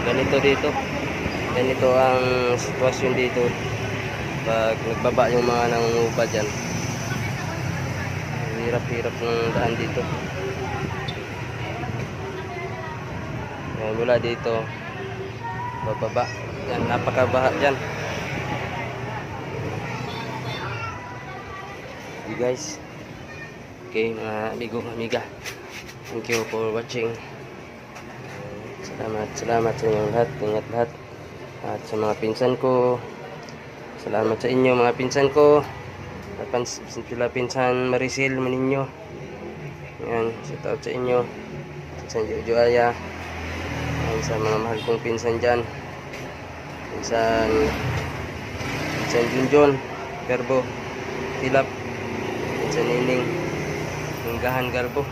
ganito dito. Ganito ang sitwasyon dito pag nagbaba yung mga nangungupa dyan. Hirap-hirap ng daan dito. Yan, mula dito bababa. Yan, napakabaha dyan. Okay guys. Okay mga amigo, amiga. Thank you for watching. Salamat sa inyong lahat. Ingat lahat. At sa mga pinsan ko, salamat sa inyo mga pinsan ko. At sila pinsan Maricel Maninyo. Yan, shout out sa inyo. Sa Jojo Aya. Yan, sa mga mahal kong pinsan dyan. Pinsan Junjun, Garbo, Tilap, pinsan Nining, Hinggahan Garbo.